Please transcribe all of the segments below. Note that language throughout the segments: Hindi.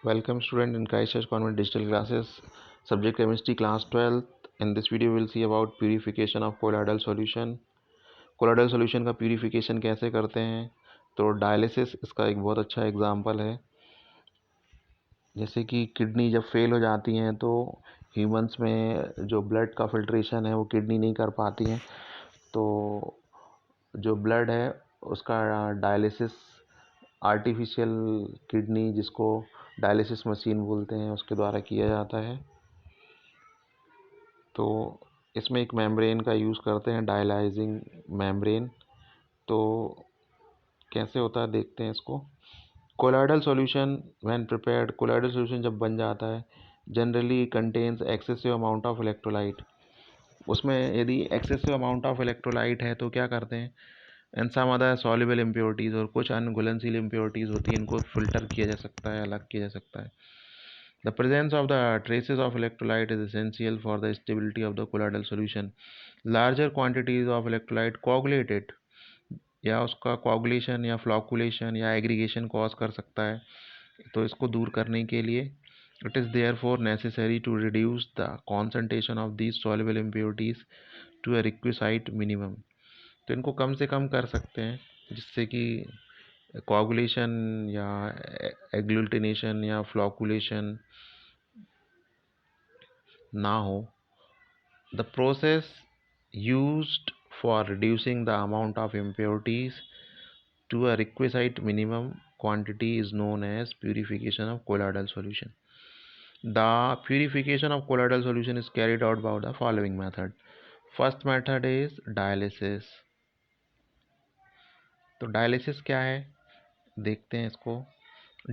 Welcome student in Christchurch Convent Digital Classes, subject Chemistry class 12th. In this video we'll see about purification of colloidal solution. Colloidal solution का purification कैसे करते हैं, तो डायलिसिस इसका एक बहुत अच्छा एग्जाम्पल है। जैसे कि किडनी जब फेल हो जाती हैं तो ह्यूमंस में जो ब्लड का फिल्ट्रेशन है वो किडनी नहीं कर पाती हैं, तो जो ब्लड है उसका डायलिसिस आर्टिफिशियल किडनी, जिसको डायलिसिस मशीन बोलते हैं, उसके द्वारा किया जाता है। तो इसमें एक मेम्ब्रेन का यूज़ करते हैं, डायलाइजिंग मेम्ब्रेन। तो कैसे होता है देखते हैं इसको। Colloidal solution when prepared, colloidal solution जब बन जाता है, generally contains excessive amount of electrolyte. उसमें यदि एक्सेसिव अमाउंट ऑफ इलेक्ट्रोलाइट है तो क्या करते हैं, and some other soluble impurities, और कुछ अनघुलनशील इम्प्योरिटीज़ होती हैं, इनको फिल्टर किया जा सकता है, अलग किया जा सकता है। The presence of the traces of electrolyte is essential for the stability of the colloidal solution. Larger quantities of electrolyte coagulate it, या उसका coagulation या flocculation या aggregation cause कर सकता है। तो इसको दूर करने के लिए it is therefore necessary to reduce the concentration of these soluble impurities to a requisite minimum. तो इनको कम से कम कर सकते हैं जिससे कि coagulation या agglutination या flocculation ना हो. The process used for reducing the amount of impurities to a requisite minimum quantity is known as purification of colloidal solution. The purification of colloidal solution is carried out by the following method. First method is dialysis. तो डायलिसिस क्या है देखते हैं इसको।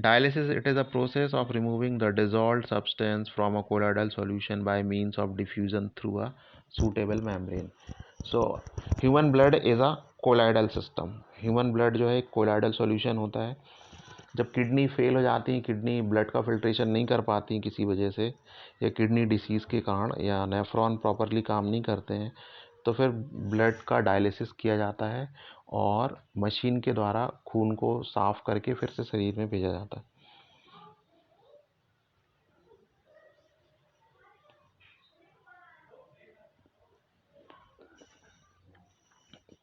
Dialysis, it is a process of removing the dissolved substance from a colloidal solution by means of diffusion through a suitable membrane. So human blood is a colloidal system. Human blood जो है एक colloidal solution होता है। जब किडनी फेल हो जाती है, किडनी ब्लड का फिल्ट्रेशन नहीं कर पाती किसी वजह से, या किडनी डिसीज़ के कारण, या नेफ्रॉन प्रॉपरली काम नहीं करते हैं, तो फिर ब्लड का डायलिसिस किया जाता है और मशीन के द्वारा खून को साफ करके फिर से शरीर में भेजा जाता है।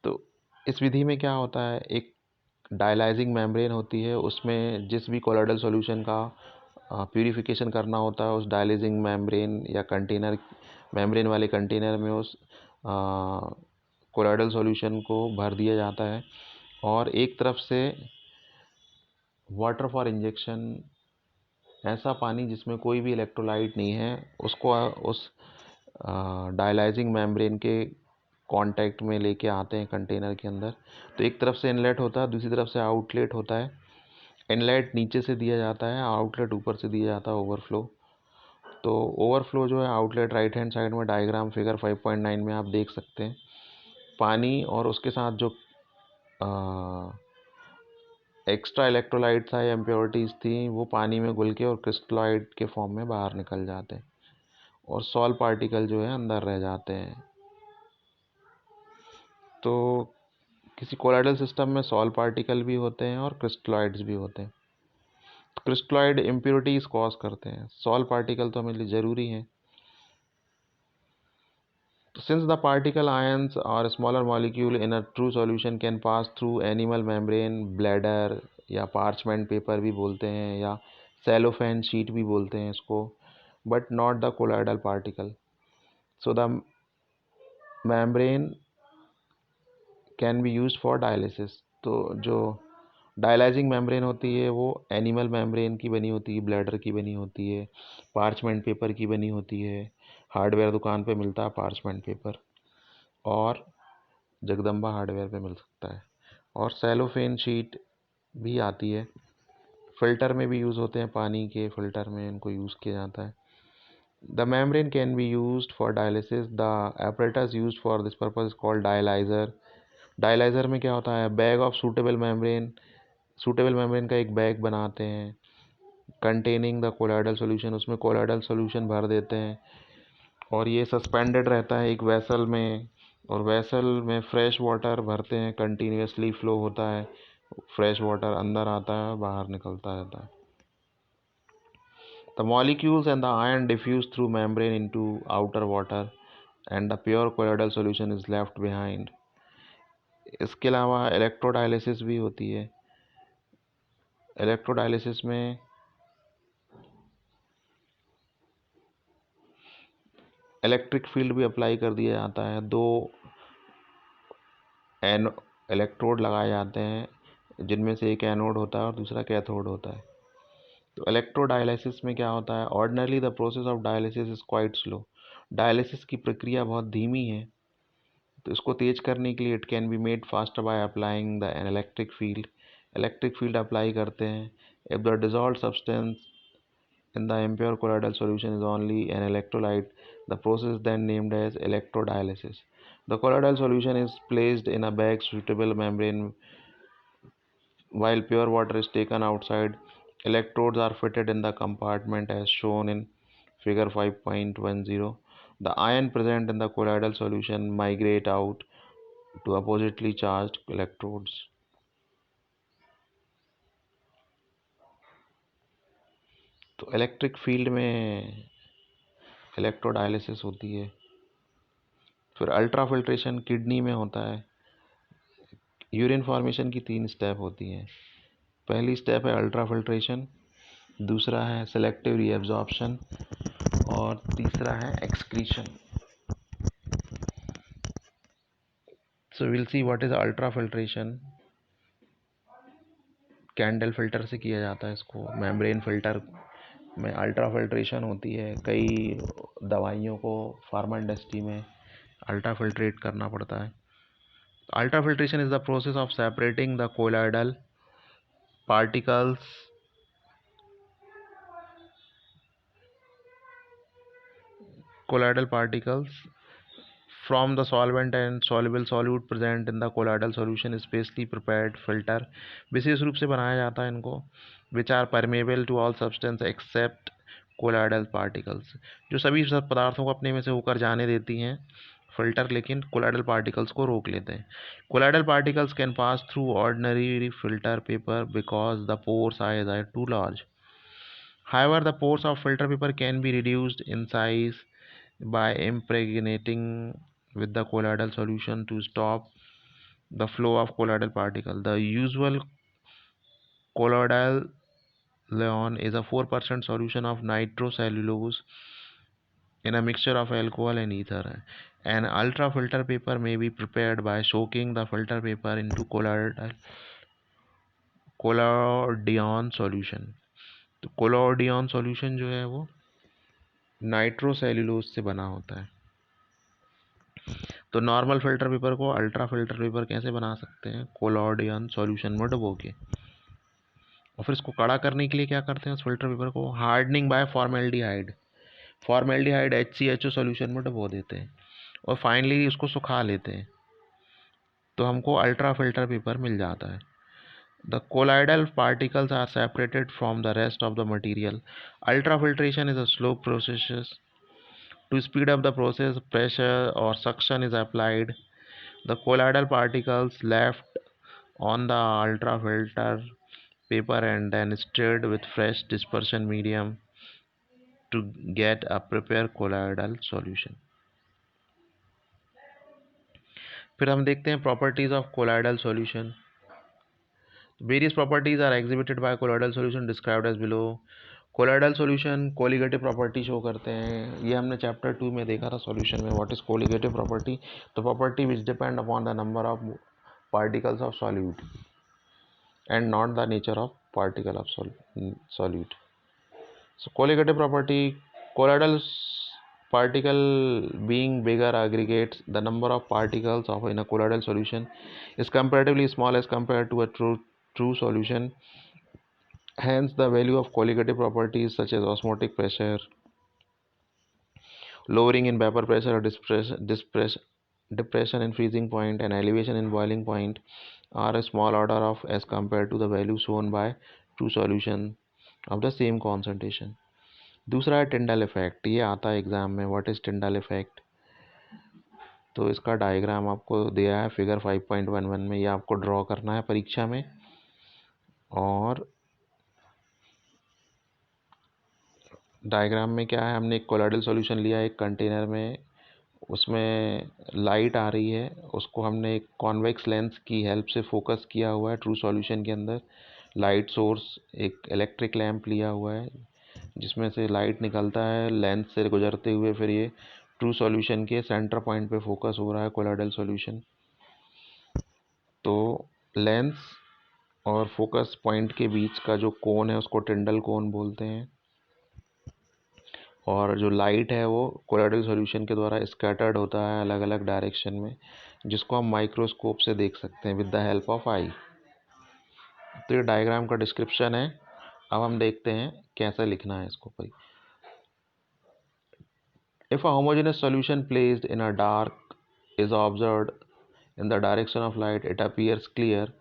तो इस विधि में क्या होता है, एक डायलाइजिंग मेम्ब्रेन होती है, उसमें जिस भी कोलोइडल सॉल्यूशन का प्यूरिफिकेशन करना होता है, उस डायलाइजिंग मेम्ब्रेन या कंटेनर, मेम्ब्रेन वाले कंटेनर में उस कोलोइडल सॉल्यूशन को भर दिया जाता है, और एक तरफ से वाटर फॉर इंजेक्शन, ऐसा पानी जिसमें कोई भी इलेक्ट्रोलाइट नहीं है, उसको उस डायलाइजिंग मेम्ब्रेन के कांटेक्ट में लेके आते हैं कंटेनर के अंदर। तो एक तरफ से इनलेट होता है, दूसरी तरफ से आउटलेट होता है। इनलेट नीचे से दिया जाता है, आउटलेट ऊपर से दिया जाता है, ओवरफ्लो। तो ओवरफ्लो जो है आउटलेट राइट हैंड साइड में डायग्राम फिगर 5.9 में आप देख सकते हैं। पानी और उसके साथ जो एक्स्ट्रा इलेक्ट्रोलाइट था या इम्प्योरिटीज़ थी, वो पानी में घुल के और क्रिस्टलॉइड के फॉर्म में बाहर निकल जाते हैं, और सॉल्ट पार्टिकल जो है अंदर रह जाते हैं। तो किसी कोलाइडल सिस्टम में सॉल्ट पार्टिकल भी होते हैं और क्रिस्टलॉइड्स भी होते हैं। तो क्रिस्टलॉइड इम्प्योरिटीज कॉज करते हैं, सॉल्ट पार्टिकल तो हमारे लिए ज़रूरी हैं। तो सिंस द पार्टिकल आयंस और smaller molecule in a true solution can pass through animal membrane, bladder, या पार्चमेंट पेपर भी बोलते हैं, या सेलोफेन शीट भी बोलते हैं इसको, but not the colloidal particle. So the membrane can be use for dialysis. तो जो डायलाइजिंग मेम्ब्रेन होती है वो एनिमल मेम्ब्रेन की बनी होती है, ब्लैडर की बनी होती है, पार्चमेंट पेपर की बनी होती है। हार्डवेयर दुकान पे मिलता है पार्चमेंट पेपर, और जगदम्बा हार्डवेयर पे मिल सकता है। और सेलोफेन शीट भी आती है, फ़िल्टर में भी यूज़ होते हैं, पानी के फ़िल्टर में इनको यूज़ किया जाता है। The membrane can be use for dialysis. The apparatus use for this purpose is called dialyser. Dialyser में क्या होता है, bag of suitable membrane, suitable membrane का एक बैग बनाते हैं कंटेनिंग द कोलाइडल सॉल्यूशन, उसमें कोलाइडल सॉल्यूशन भर देते हैं, और ये सस्पेंडेड रहता है एक वेसल में, और वेसल में फ्रेश वाटर भरते हैं, कंटिन्यूसली फ्लो होता है, फ्रेश वाटर अंदर आता है, बाहर निकलता रहता है। The molecules and the ion diffuse through membrane into outer water and the pure colloidal solution is left behind. इसके अलावा इलेक्ट्रोडायलिसिस भी होती है। इलेक्ट्रोडायलिसिस में इलेक्ट्रिक फील्ड भी अप्लाई कर दिया जाता है। दो इलेक्ट्रोड लगाए जाते हैं जिनमें से एक एनोड होता है और दूसरा कैथोड होता है। तो इलेक्ट्रोडायलिसिस में क्या होता है, ordinarily the process of dialysis is quite slow. Dialysis की प्रक्रिया बहुत धीमी है, तो इसको तेज करने के लिए it can be made faster by applying the electric field. Electric field apply करते हैं। If the dissolve substance in the impure colloidal solution is only an electrolyte, the process then named as electrodialysis. The colloidal solution is placed in a bag suitable membrane while pure water is taken outside. Electrodes are fitted in the compartment as shown in figure 5.10. The ion present in the colloidal solution migrate out to oppositely charged electrodes. तो इलेक्ट्रिक फील्ड में इलेक्ट्रोडायलिसिस होती है। फिर अल्ट्रा फिल्ट्रेशन किडनी में होता है। यूरिन फॉर्मेशन की 3 स्टेप होती हैं। पहली स्टेप है अल्ट्रा फिल्ट्रेशन, दूसरा है सेलेक्टिव रीएब्जॉर्प्शन और तीसरा है excretion. So will see what is ultra filtration. Candle filter से किया जाता है इसको। मेम्ब्रेन फिल्टर में अल्ट्रा फिल्ट्रेशन होती है। कई दवाइयों को फार्मा इंडस्ट्री में अल्ट्रा फिल्ट्रेट करना पड़ता है। Ultra filtration is the process of separating the colloidal particles from the solvent and soluble solute present in the colloidal solution is specially prepared filter विशेष रूप से बनाया जाता है इनको, which are permeable to all substance except colloidal particles, जो सभी सब पदार्थों को अपने में से होकर जाने देती हैं फिल्टर, लेकिन कोलाइडल पार्टिकल्स को रोक लेते हैं। Colloidal particles can pass through ordinary filter paper because the pore size are too large. However, the pores of filter paper can be reduced in size by impregnating with the colloidal solution to stop the flow of colloidal particle. The usual colloidal ion is a 4% solution of nitrocellulose in a mixture of alcohol and ether. An ultra filter paper may be prepared by soaking the filter paper into collodion solution. तो कोलोडियन सॉल्यूशन जो है वो नाइट्रोसेल्यूलोज से बना होता है। तो नॉर्मल फिल्टर पेपर को अल्ट्रा फिल्टर पेपर कैसे बना सकते हैं, कोलोडियन सॉल्यूशन में डुबो के। और फिर इसको कड़ा करने के लिए क्या करते हैं, उस फिल्टर पेपर को hardening by formaldehyde HCHO solution में डुबो देते हैं और फाइनली उसको सुखा लेते हैं, तो हमको अल्ट्रा फिल्टर पेपर मिल जाता है। The colloidal particles are separated from the rest of the material. Ultrafiltration is a slow process. To speed up the process, pressure or suction is applied. The colloidal particles left on the ultrafilter paper and then stirred with fresh dispersion medium to get a prepared colloidal solution. फिर हम देखते हैं properties of colloidal solution. Various properties are exhibited by colloidal solution described as below. Colloidal solution colligative property show करते हैं। ये हमने चैप्टर 2 में देखा था सॉल्यूशन में, व्हाट इज कोलिगेटिव प्रॉपर्टी। तो property which depend upon the number of particles of solute and not the nature of particle of solute. So colligative property, colloidal particle being bigger aggregates, the number of particles of in a colloidal solution is comparatively small as compared to a true solution. Hence, the value of colligative properties such as osmotic pressure, lowering in vapor pressure or depression in freezing point, and elevation in boiling point are a small order of as compared to the value shown by true solution of the same concentration. दूसरा है टिंडल इफेक्ट, ये आता है एग्जाम में, व्हाट इज टिंडल इफेक्ट। तो इसका डायग्राम आपको दिया है फिगर 5.11 में, ये आपको ड्रॉ करना है परीक्षा में। और डायग्राम में क्या है, हमने एक कोलॉइडल सॉल्यूशन लिया एक कंटेनर में, उसमें लाइट आ रही है, उसको हमने एक कॉन्वेक्स लेंस की हेल्प से फोकस किया हुआ है ट्रू सॉल्यूशन के अंदर। लाइट सोर्स एक इलेक्ट्रिक लैंप लिया हुआ है जिसमें से लाइट निकलता है लेंस से गुजरते हुए, फिर ये ट्रू सॉल्यूशन के सेंटर पॉइंट पे फोकस हो रहा है कोलॉइडल सॉल्यूशन। तो लेंस और फोकस पॉइंट के बीच का जो कोन है उसको टिंडल कोन बोलते हैं, और जो लाइट है वो कोलॉइडल सॉल्यूशन के द्वारा स्कैटर्ड होता है अलग अलग डायरेक्शन में, जिसको हम माइक्रोस्कोप से देख सकते हैं विद द हेल्प ऑफ आई। तो ये डायग्राम का डिस्क्रिप्शन है। अब हम देखते हैं कैसे लिखना है इसको भाई। If a homogeneous solution placed in a dark is observed in the direction of light it appears clear.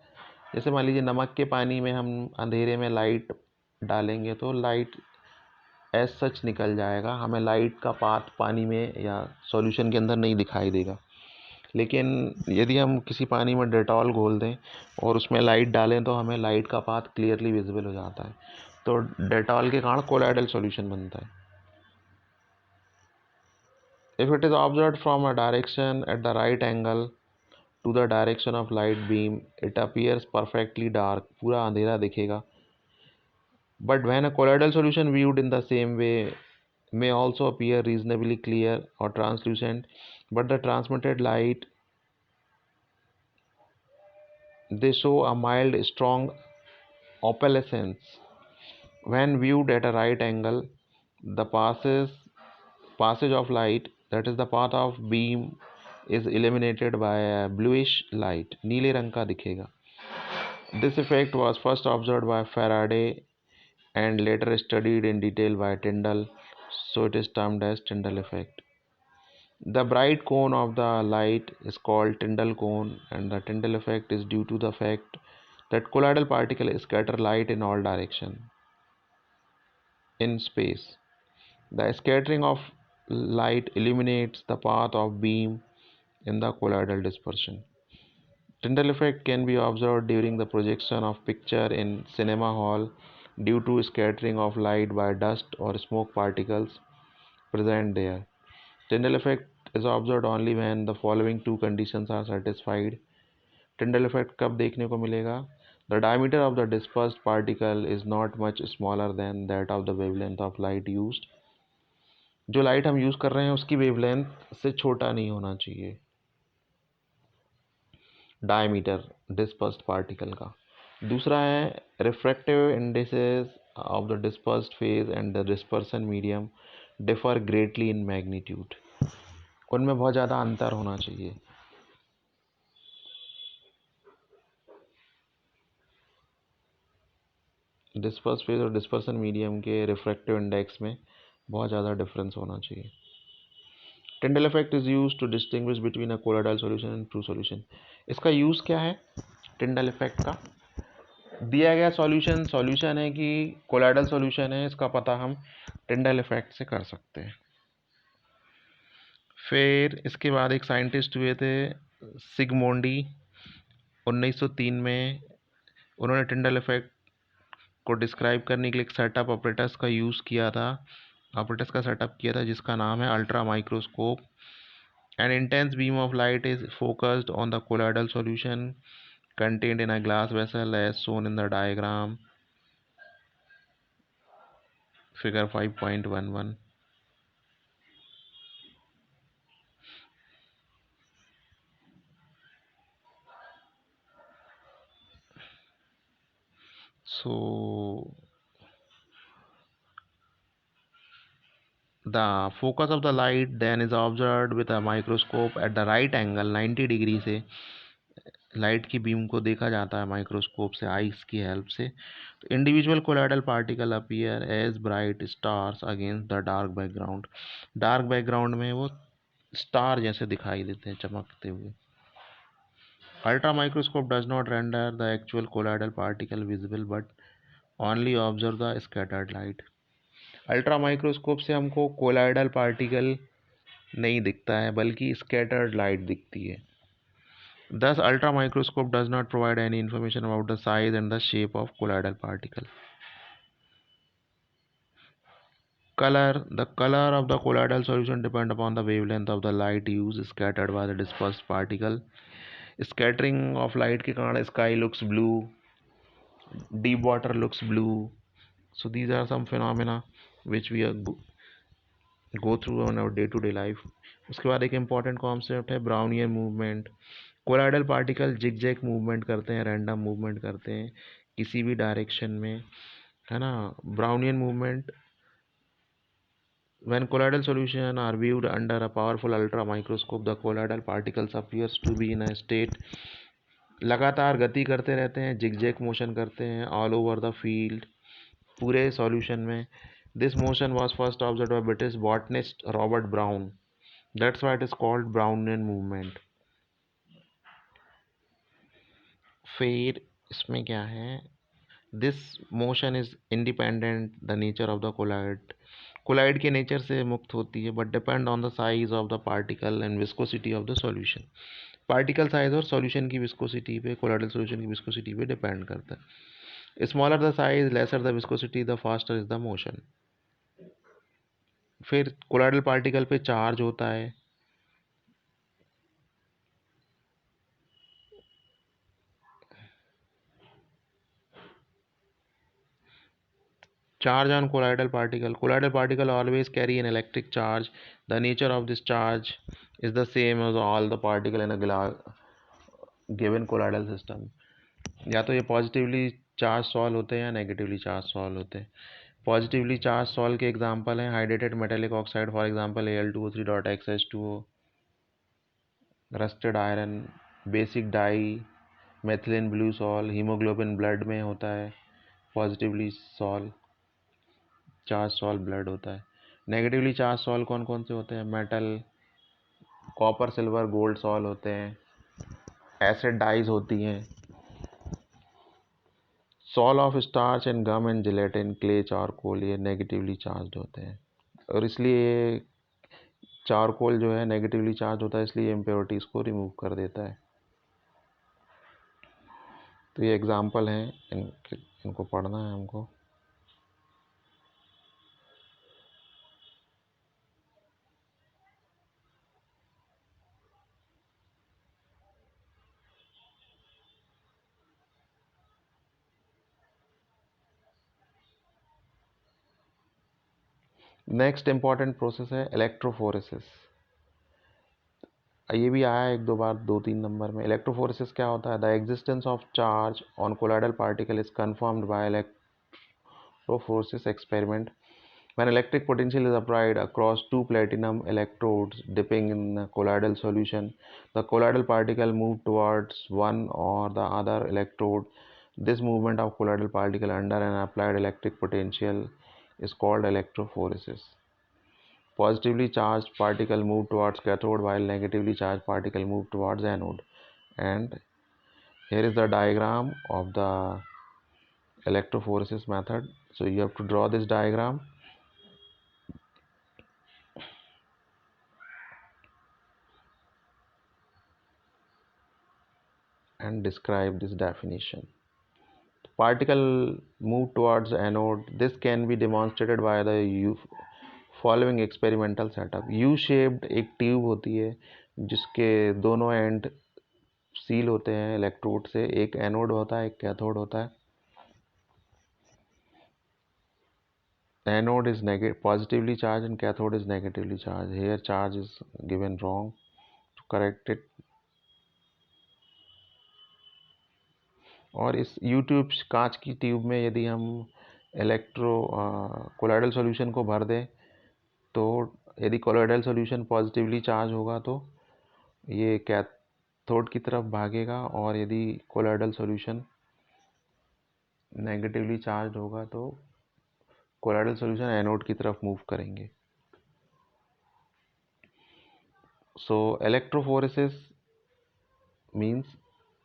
जैसे मान लीजिए नमक के पानी में हम अंधेरे में लाइट डालेंगे तो लाइट एज सच निकल जाएगा, हमें लाइट का पाथ पानी में या सॉल्यूशन के अंदर नहीं दिखाई देगा। लेकिन यदि हम किसी पानी में डेटॉल घोल दें और उसमें लाइट डालें तो हमें लाइट का पाथ क्लियरली विजिबल हो जाता है। तो डेटॉल के कारण कोलॉइडल सॉल्यूशन बनता है। If it is observed from a direction at the right angle to the direction of light beam it appears perfectly dark, पूरा अंधेरा दिखेगा। But when a colloidal solution viewed in the same way may also appear reasonably clear or translucent, but the transmitted light they show a mild strong opalescence. When viewed at a right angle, the passage of light, that is the path of beam, is illuminated by a bluish light, नीले रंग का दिखेगा। This effect was first observed by Faraday and later studied in detail by Tyndall, so it is termed as Tyndall effect. The bright cone of the light is called Tyndall cone, and the Tyndall effect is due to the fact that colloidal particles scatter light in all directions in space. The scattering of light illuminates the path of beam in the colloidal dispersion. Tyndall effect can be observed during the projection of picture in cinema hall due to scattering of light by dust or smoke particles present there. Tyndall effect is observed only when the following two conditions are satisfied. Tyndall effect कब देखने को मिलेगा? The diameter of the dispersed particle is not much smaller than that of the wavelength of light used. जो लाइट हम यूज़ कर रहे हैं उसकी वेवलेंथ से छोटा नहीं होना चाहिए डायमीटर डिस्पर्स्ड पार्टिकल का। दूसरा है refractive indices of the dispersed phase and the dispersion medium differ greatly in magnitude. उनमें बहुत ज़्यादा अंतर होना चाहिए। डिस्पर्स फेज और डिस्पर्सन मीडियम के रिफ्रैक्टिव इंडेक्स में बहुत ज़्यादा डिफरेंस होना चाहिए। Tyndall effect is use to distinguish between a colloidal solution and true solution. इसका यूज़ क्या है टिंडल इफेक्ट का? दिया गया सॉल्यूशन है कि कोलॉइडल सॉल्यूशन है, इसका पता हम टिंडल इफेक्ट से कर सकते हैं। फिर इसके बाद एक साइंटिस्ट हुए थे सिगमोंडी, 1903 में। उन्होंने टिंडल इफेक्ट को डिस्क्राइब करने के लिए एक सेटअप ऑपरेटर्स का यूज़ किया था, ऑपरेटर्स का सेटअप किया था जिसका नाम है ultra microscope. N intense beam of light is focused on the colloidal solution contained in a glass vessel as shown in the diagram figure 5.11. So the focus of the light then is observed with a microscope at the right angle 90 degree से लाइट की बीम को देखा जाता है माइक्रोस्कोप से आइस की हेल्प से। तो individual colloidal particle appear as bright stars against the dark background. Dark background में वो स्टार जैसे दिखाई देते हैं चमकते हुए। Ultra microscope does not render the actual colloidal particle visible but only observe the scattered light. Ultra microscope से हमको कोलॉइडल पार्टिकल नहीं दिखता है बल्कि स्कैटर्ड लाइट दिखती है। Thus, ultra microscope does not provide any information about the size and the shape of colloidal particle. color of the colloidal solution depend upon the wavelength of the light used scattered by the dispersed particle. Scattering of light के कारण sky looks blue, deep water looks blue. So these are some phenomena which we are go through on our day to day life. उसके बाद एक important concept है Brownian movement. Colloidal particle zigzag movement करते हैं, रैंडम मूवमेंट करते हैं किसी भी डायरेक्शन में, है ना. Brownian movement. When colloidal solution are viewed under a powerful ultra microscope, the colloidal particles appears to be in a state लगातार गति करते रहते हैं, जिगजैग मोशन करते हैं ऑल ओवर द फील्ड, पूरे सॉल्यूशन में. This motion was first observed by British botanist Robert Brown. That's why it is called Brownian movement. फिर इसमें क्या है, this motion is independent the nature of the colloid. Colloid के नेचर से मुक्त होती है but depend on the size of the particle and viscosity of the solution. Particle size और सॉल्यूशन की विस्कोसिटी पे, कोलाइडल सॉल्यूशन की विस्कोसिटी पे डिपेंड करता है. Smaller the size, lesser the viscosity, the faster is the motion. फिर कोलाइडल पार्टिकल पे चार्ज होता है. Charge on colloidal particle. Colloidal particle always carry an electric charge. The nature of this charge is the same as all the particle in a given colloidal system. या तो ये पॉजिटिवली चार्ज सॉल्व होते हैं या नेगेटिवली चार्ज सॉल्व होते हैं. पॉजिटिवली चार्ज सॉल्व के एग्जांपल हैं hydrated metallic oxide, for example Al2O3.XH2O, rusted iron, basic dye, methylene blue solve, haemoglobin blood में होता है positively solve, charge solve blood होता है. नेगेटिवली चार्ज सॉल्व कौन कौन से होते हैं, metal, copper, silver, gold solve होते हैं. एसिड डाइज होती हैं. Solve of starch and gum and gelatin, clay, charcoal, ये नेगेटिवली चार्ज होते हैं. और इसलिए चारकोल जो है नेगेटिवली चार्ज होता है, इसलिए इम्प्योरिटीज़ को रिमूव कर देता है. तो ये एग्जाम्पल हैं, इनको पढ़ना है हमको. नेक्स्ट इम्पॉर्टेंट प्रोसेस है इलेक्ट्रोफोरेसिस. ये भी आया एक दो बार 2-3 नंबर में. इलेक्ट्रोफोरेसिस क्या होता है, the existence of charge on colloidal particle is confirmed by electrophoresis experiment. When electric potential is applied across two platinum electrodes dipping in a colloidal solution, the colloidal particle move towards one or the other electrode. This movement of colloidal particle under an applied electric potential is called electrophoresis. Positively charged particle move towards cathode while negatively charged particle move towards anode. And here is the diagram of the electrophoresis method. So you have to draw this diagram and describe this definition. Particle move towards anode. This can be demonstrated by the following experimental setup. U-shaped एक ट्यूब होती है जिसके दोनों एंड सील होते हैं इलेक्ट्रोड से. एक एनोड होता है, एक कैथोड होता है. Anode is positively charged and cathode is negatively charged. Here charge is given wrong. To correct it, और इस U ट्यूब, कांच की ट्यूब में यदि हम कोलाइडल सॉल्यूशन को भर दें तो यदि कोलाइडल सॉल्यूशन पॉजिटिवली चार्ज होगा तो ये कैथोड की तरफ भागेगा, और यदि कोलाइडल सॉल्यूशन नेगेटिवली चार्ज होगा तो कोलाइडल सॉल्यूशन एनोड की तरफ मूव करेंगे. सो electrophoresis means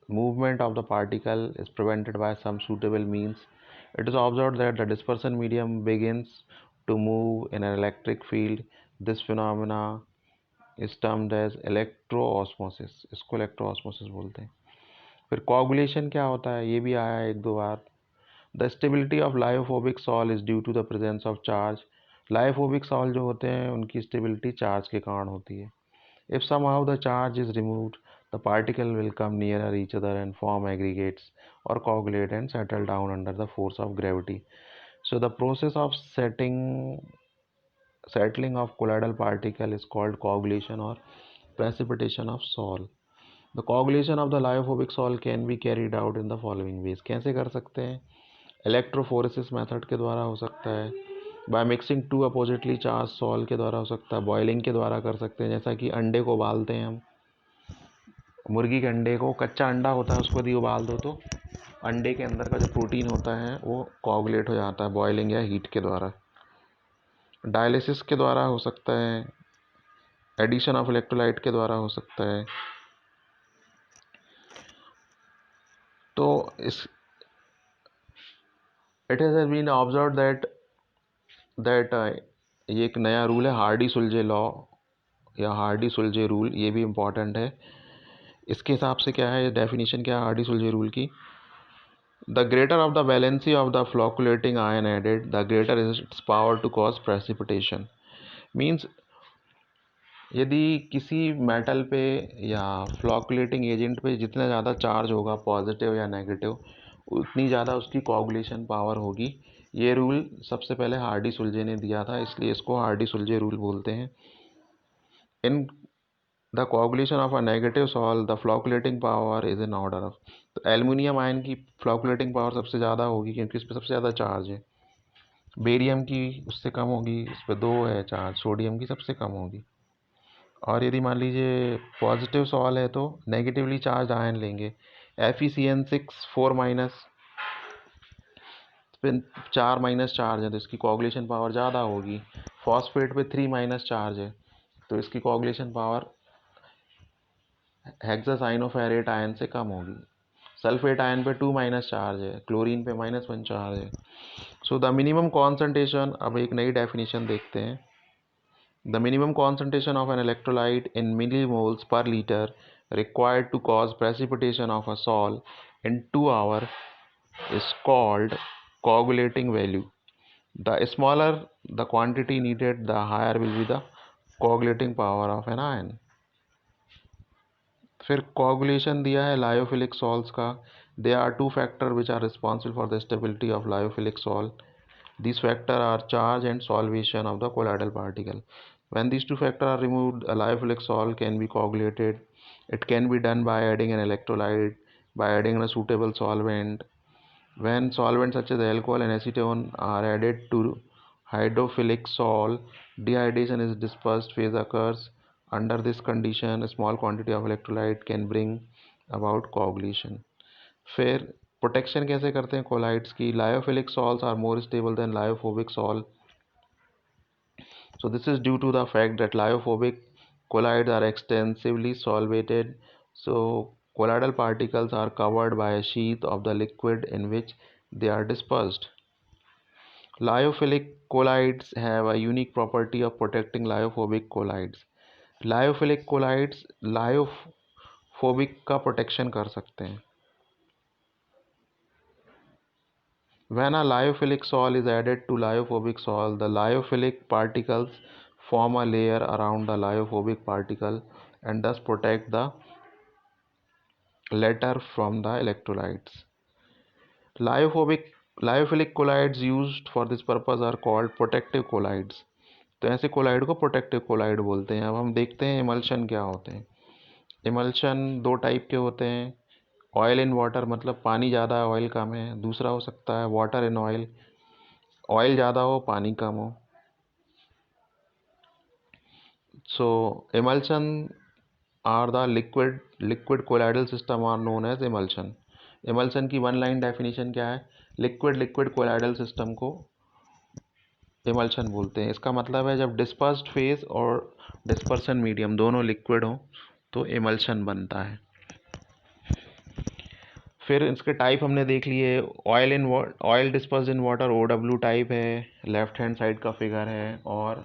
movement of the particle is prevented by some suitable means. It is observed that the dispersion medium begins to move in an electric field. This phenomena is termed as electroosmosis. इसको electroosmosis बोलते हैं. फिर coagulation क्या होता है, ये भी आया एक दो बार. The stability of lyophobic sol is due to the presence of charge. लाइफोबिक salt जो होते हैं उनकी स्टेबिलिटी चार्ज के कारण होती है। If somehow the charge is removed, the particle will come nearer each other and form aggregates or coagulate and settle down under the force of gravity. So the process of settling of colloidal particle is called coagulation or precipitation of sol. The coagulation of the lyophobic sol can be carried out in the following ways. कैसे कर सकते हैं? इलेक्ट्रोफोरेसिस मेथड के द्वारा हो सकता है, by mixing two oppositely charge sol के द्वारा हो सकता है, बॉइलिंग के द्वारा कर सकते हैं, जैसा कि अंडे को उबालते हैं हम, मुर्गी के अंडे को, कच्चा अंडा होता है उसको यदि उबाल दो तो अंडे के अंदर का जो प्रोटीन होता है वो कोआगुलेट हो जाता है बॉइलिंग या हीट के द्वारा। डायलिसिस के द्वारा हो सकता है, एडिशन ऑफ इलेक्ट्रोलाइट के द्वारा हो सकता है। तो इस it has been observe that ये एक नया रूल है हार्डी-सुलजे लॉ या हार्डी-सुलजे रूल, ये भी इम्पॉर्टेंट है। इसके हिसाब से क्या है, डेफिनेशन क्या है हार्डी-सुलजे रूल की? The greater of the valency of the flocculating ion added, the greater is its power to cause precipitation. Means यदि किसी मेटल पे या फ्लॉकुलेटिंग एजेंट पे जितना ज़्यादा चार्ज होगा पॉजिटिव या नेगेटिव, उतनी ज़्यादा उसकी कोआगुलेशन पावर होगी। ये रूल सबसे पहले हार्डी-सुलजे ने दिया था, इसलिए इसको हार्डी-सुलजे रूल बोलते हैं। In the coagulation of a negative salt the flocculating power is in order of, तो एल्युमिनियम आयन की फ्लॉकुलेटिंग पावर सबसे ज़्यादा होगी क्योंकि इस पर सबसे ज़्यादा चार्ज है। बेरियम की उससे कम होगी, इस पर 2 है चार्ज, सोडियम की सबसे कम होगी। और यदि मान लीजिए पॉजिटिव सॉल है तो नेगेटिवली चार्ज आयन लेंगे, FeCN6 4 माइनस, पे 4 माइनस चार्ज है तो इसकी कोआगुलेशन पावर ज़्यादा होगी। फॉस्फेट पे 3 माइनस चार्ज है तो इसकी कोआगुलेशन पावर हेक्सासाइनोफेरेट आयन से कम होगी। सल्फेट आयन पे 2 माइनस चार्ज है, क्लोरीन पे -1 चार्ज है। सो द मिनिमम कॉन्सेंट्रेशन, अब एक नई डेफिनेशन देखते हैं। The minimum concentration of an electrolyte in millimoles पर litre required to cause precipitation of a sol in 2 hours is called coagulating value. The smaller the quantity needed, the higher will be the coagulating power of an ion. फिर coagulation दिया है लायोफिलिक सॉल्ट्स का। There are 2 factors which are responsible for the stability of lyophilic salt. These factors are charge and solvation of the colloidal particle. When these 2 factors are removed, a lyophilic salt can be coagulated. It can be done by adding an electrolyte, by adding a suitable solvent. When solvents such as alcohol and acetone are added to hydrophilic salt, dehydration is dispersed phase occurs. Under this condition, a small quantity of electrolyte can bring about coagulation. फिर प्रोटेक्शन कैसे करते हैं कोलाइड्स की? Lyophilic salts are more stable than lyophobic salt, so this is due to the fact that lyophobic colloids are extensively solvated, so colloidal particles are covered by a sheath of the liquid in which they are dispersed. Lyophilic colloids have a unique property of protecting lyophobic colloids. Lyophilic colloids lyophobic का प्रोटेक्शन कर सकते हैं। When a lyophilic sol is added to lyophobic sol, the lyophilic particles form a layer around the lyophobic particle and thus protect the latter from the electrolytes. Lyophilic colloids used for this purpose are called protective colloids. तो ऐसे कोलाइड को प्रोटेक्टिव कोलाइड बोलते हैं। अब हम देखते हैं इमल्शन क्या होते हैं। इमल्शन 2 टाइप के होते हैं। ऑयल इन वाटर, मतलब पानी ज़्यादा है ऑयल कम है। दूसरा हो सकता है वाटर इन ऑयल, ऑयल ज़्यादा हो पानी कम हो। सो emulsion are the liquid colloidal system are known as emulsion. emulsion की 1 लाइन डेफिनेशन क्या है? लिक्विड कोलाइडल सिस्टम को emulsion बोलते हैं। इसका मतलब है जब डिस्पर्स्ड फेज और डिस्पर्सन मीडियम दोनों लिक्विड हो तो emulsion बनता है। फिर इसके टाइप हमने देख लिए। Oil dispersed in water OW type है, लेफ्ट हैंड साइड का फिगर है, और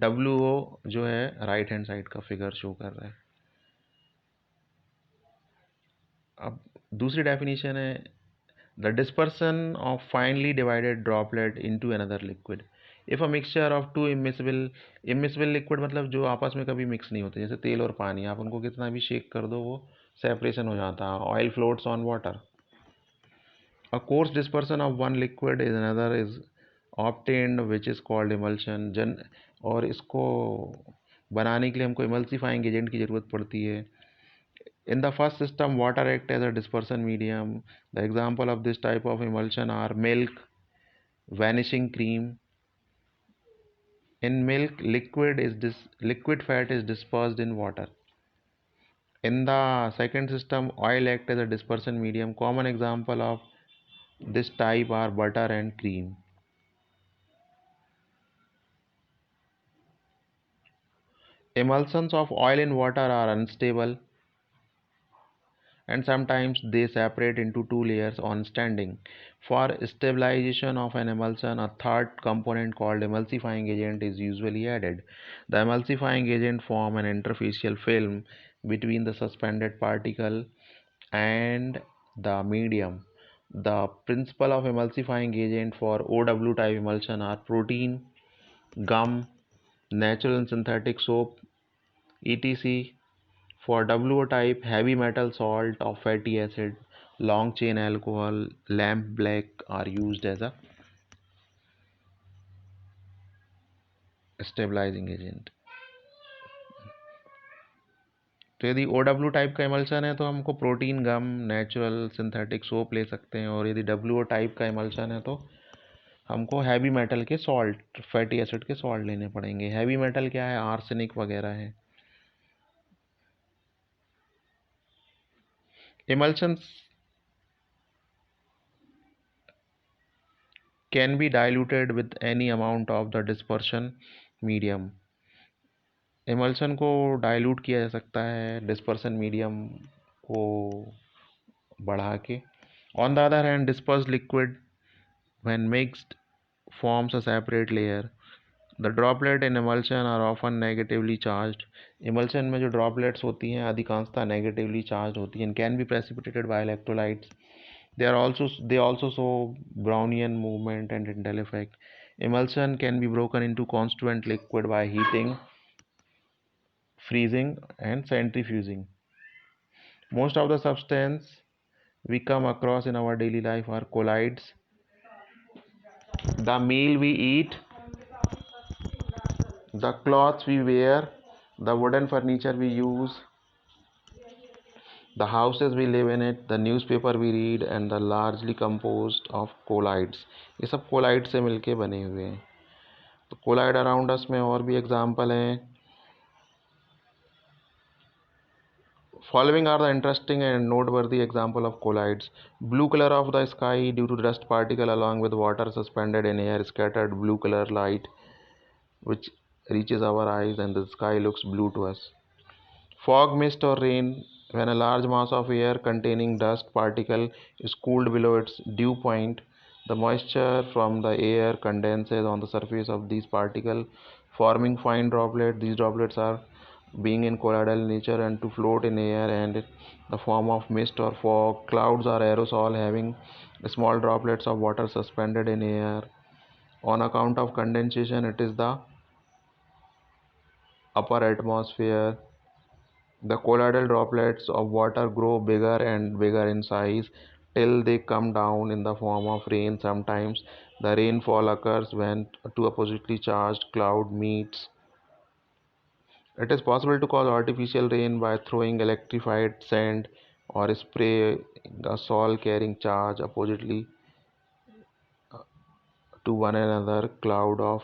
WO जो है राइट हैंड साइड का फिगर शो कर रहा है। अब दूसरी डेफिनेशन है The dispersion of finely divided droplet into another liquid. If a mixture of two immiscible liquid मतलब जो आपस में कभी मिक्स नहीं होते, जैसे तेल और पानी, आप उनको कितना भी शेक कर दो वो सेपरेशन हो जाता है. Oil floats on water. A coarse dispersion of one liquid is another is obtained which is called emulsion. और इसको बनाने के लिए हमको emulsifying agent की ज़रूरत पड़ती है. In the first system, water acts as a dispersion medium. The example of this type of emulsion are milk, vanishing cream. In milk, liquid fat is dispersed in water. In the second system, oil acts as a dispersion medium. Common example of this type are butter and cream. Emulsions of oil in water are unstable and sometimes they separate into two layers on standing. For stabilization of an emulsion, a third component called emulsifying agent is usually added. The emulsifying agent form an interfacial film between the suspended particle and the medium. The principle of emulsifying agent for OW type emulsion are protein, gum, natural and synthetic soap, etc. For WO type, heavy metal salt or fatty acid, long chain alcohol, lamp black are used as a stabilizing agent. तो यदि OW टाइप का इमल्शन है तो हमको प्रोटीन, गम, नेचुरल सिंथेटिक सोप ले सकते हैं. और यदि WO टाइप का इमल्शन है तो हमको हैवी मेटल के सॉल्ट, फैटी एसिड के सॉल्ट लेने पड़ेंगे. हैवी मेटल क्या है? आर्सेनिक वगैरह है. Emulsions can be diluted with any amount of the dispersion medium. Emulsion को डाइल्यूट किया जा सकता है डिस्पर्सन मीडियम को बढ़ा के. On the other hand, dispersed liquid when mixed forms a separate layer. The droplet in emulsion are often negatively charged. Emulsion में जो droplets होती हैं अधिकांशतः negatively charged होती हैं and can be precipitated by electrolytes. They also show Brownian movement and Tyndall effect. Emulsion can be broken into constituent liquid by heating, freezing and centrifuging. Most of the substance we come across in our daily life are colloids. The meal we eat, the clothes we wear, the wooden furniture we use, the houses we live in it, the newspaper we read and the largely composed of colloids. ये सब colloid से मिलके बने हुए हैं. तो colloid around us में और भी एग्जाम्पल हैं. Following are the interesting and noteworthy example of colloids. Blue color of the sky due to dust particle along with water suspended in air scattered blue color light which reaches our eyes and the sky looks blue to us. Fog, mist or rain when a large mass of air containing dust particle is cooled below its dew point. The moisture from the air condenses on the surface of these particles forming fine droplets. These droplets are being in colloidal nature and to float in air and in the form of mist or fog. Clouds are aerosol having small droplets of water suspended in air. On account of condensation, it is the upper atmosphere. The colloidal droplets of water grow bigger and bigger in size till they come down in the form of rain. Sometimes the rainfall occurs when two oppositely charged cloud meets. It is possible to cause artificial rain by throwing electrified sand or spray a sol carrying charge oppositely to one another cloud of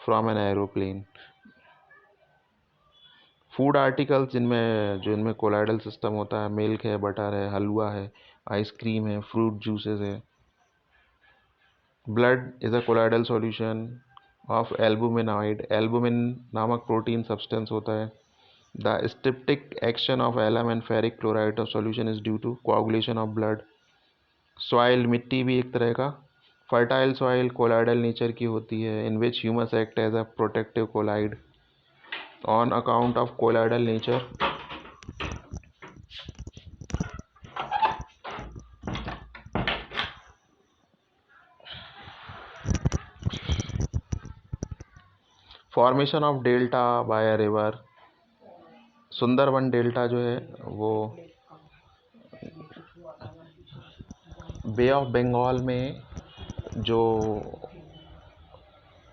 from an aeroplane. Food articles जिनमें कोलाइडल सिस्टम होता है, मिल्क है, बटर है, हलवा है, आइसक्रीम है, फ्रूट जूसेस है. Blood is a colloidal solution of albuminoid. Albumin नामक प्रोटीन सब्सटेंस होता है. The styptic action of alum and ferric chloride of solution is due to coagulation of blood. Soil, मिट्टी भी एक तरह का फर्टाइल सॉइल कोलाइडल नेचर की होती है in which humus act as a protective colloid. On account of colloidal nature, formation of delta by a river. Sundarban delta जो है वो बे ऑफ बंगाल में जो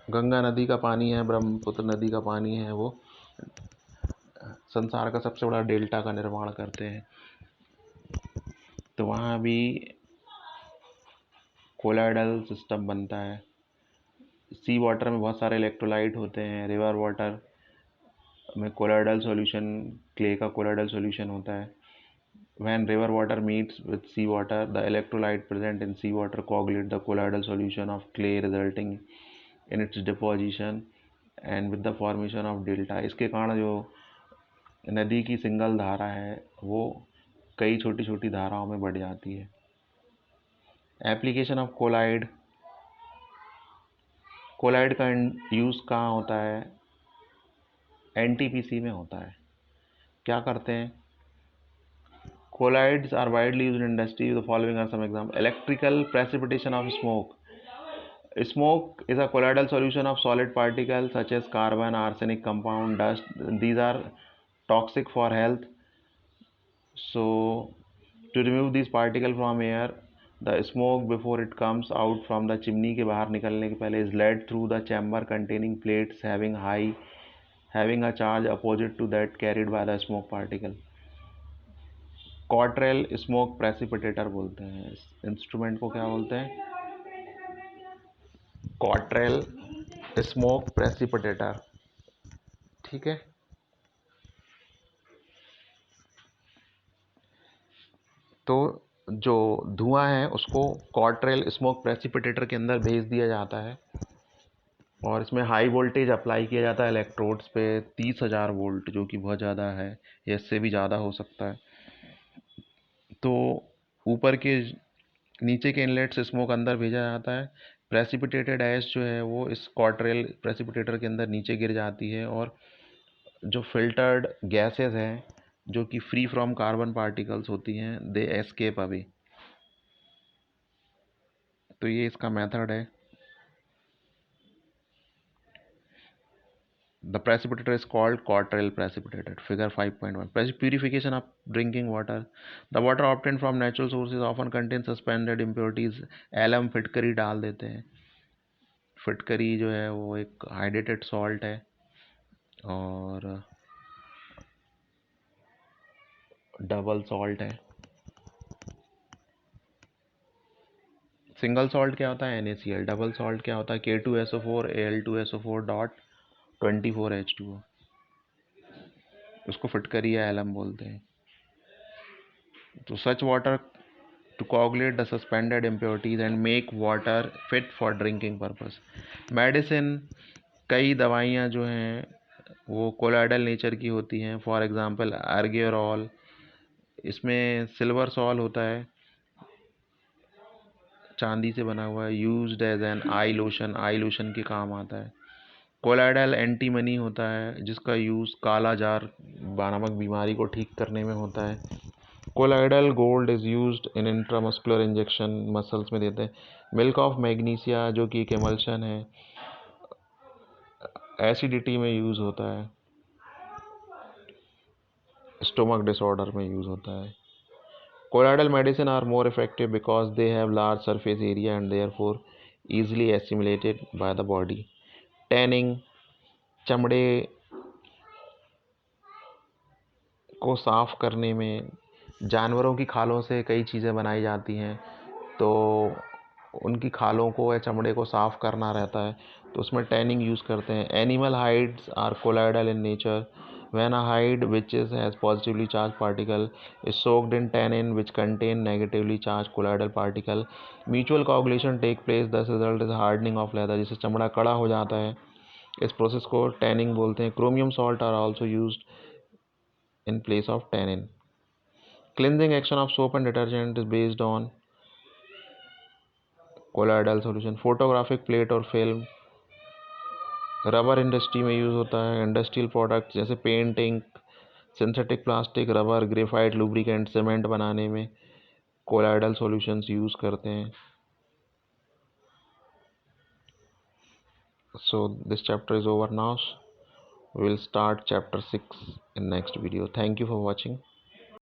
गंगा नदी का पानी है, ब्रह्मपुत्र नदी का पानी है, वो संसार का सबसे बड़ा डेल्टा का निर्माण करते हैं। तो वहाँ भी कोलाइडल सिस्टम बनता है। सी वाटर में बहुत सारे इलेक्ट्रोलाइट होते हैं। रिवर वाटर में कोलाइडल सॉल्यूशन, क्ले का कोलाइडल सॉल्यूशन होता है। When river water meets with sea water, the electrolyte present in sea water coagulate the colloidal solution of clay, resulting in its deposition and with the formation of delta। इसके कारण जो नदी की सिंगल धारा है वो कई छोटी छोटी धाराओं में बढ़ जाती है। Application of colloid. कोलाइड का यूज़ कहाँ होता है? एनटीपीसी में होता है। क्या करते हैं? Colloids are widely used in industry. The following are some examples. Electrical precipitation of smoke. Smoke is a colloidal solution of solid particles such as carbon, arsenic compound, dust. These are toxic for health. So, to remove these particles from air, the smoke before it comes out from the chimney के बाहर निकलने के पहले is led through the chamber containing plates having a charge opposite to that carried by the smoke particle. Cottrell smoke precipitator बोलते हैं। इस इंस्ट्रूमेंट को क्या बोलते हैं? Cottrell smoke precipitator. ठीक है। तो जो धुआं है उसको कॉट्रेल स्मोक प्रेसिपिटेटर के अंदर भेज दिया जाता है और इसमें हाई वोल्टेज अप्लाई किया जाता है इलेक्ट्रोड्स पे। 30,000 वोल्ट, जो कि बहुत ज़्यादा है, या इससे भी ज़्यादा हो सकता है। तो ऊपर के नीचे के इनलेट से स्मोक अंदर भेजा जाता है। प्रेसिपिटेटेड ऐश जो है वो इस कॉट्रेल प्रेसिपिटेटर के अंदर नीचे गिर जाती है और जो फिल्टर्ड गैसेस हैं जो कि फ्री फ्रॉम कार्बन पार्टिकल्स होती हैं, दे एस्केप अवे। तो ये इसका मेथड है। The precipitator is called Cottrell precipitator. Figure 5.1. Purification of drinking water. The water obtained from natural sources often contains suspended impurities. Alum फिटकरी डाल देते हैं। फिटकरी जो है वो एक हाइड्रेटेड सॉल्ट है और डबल सॉल्ट है। सिंगल सॉल्ट क्या होता है? NaCl। डबल सॉल्ट क्या होता है? K2SO4 Al2SO4 dot 24H2O। उसको फिटकरी या एलम बोलते हैं। तो सच water to coagulate the suspended impurities and make water fit for drinking purpose। Medicine, कई दवाइयाँ जो हैं वो कोलाइडल नेचर की होती हैं। फॉर एग्जांपल अर्गेरॉल, इसमें सिल्वर सॉल होता है, चांदी से बना हुआ है। Used as an eye lotion के काम आता है। कोलाइडल एंटीमनी होता है जिसका यूज़ काला जार नामक बीमारी को ठीक करने में होता है। Colloidal gold is used in intramuscular injection, muscles में देते हैं। मिल्क ऑफ मैग्नीसिया जो कि एक एमल्शन है, एसिडिटी में यूज़ होता है, स्टोमक डिसऑर्डर में यूज़ होता है। Colloidal medicine are more effective because they have large surface area and therefore easily assimilated by the body. Tanning, चमड़े को साफ करने में जानवरों की खालों से कई चीज़ें बनाई जाती हैं, तो उनकी खालों को या चमड़े को साफ करना रहता है तो उसमें टैनिंग यूज़ करते हैं। Animal hides are colloidal in nature. When a hide which has positively charged particle is soaked in tannin which contain negatively charged colloidal particle, mutual coagulation take place, thus result is hardening of leather। जिससे चमड़ा कड़ा हो जाता है, इस प्रोसेस को टैनिंग बोलते हैं। Chromium salt are also used in place of tannin। Cleansing action of soap and detergent is based on colloidal solution। Photographic plate और फिल्म, रबर इंडस्ट्री में यूज़ होता है। इंडस्ट्रियल प्रोडक्ट जैसे paint, ink, synthetic plastic, rubber, graphite, lubricant, cement बनाने में कोलाइडल सॉल्यूशंस यूज़ करते हैं। So this chapter is over now. We will start chapter 6 in next video. Thank you for watching.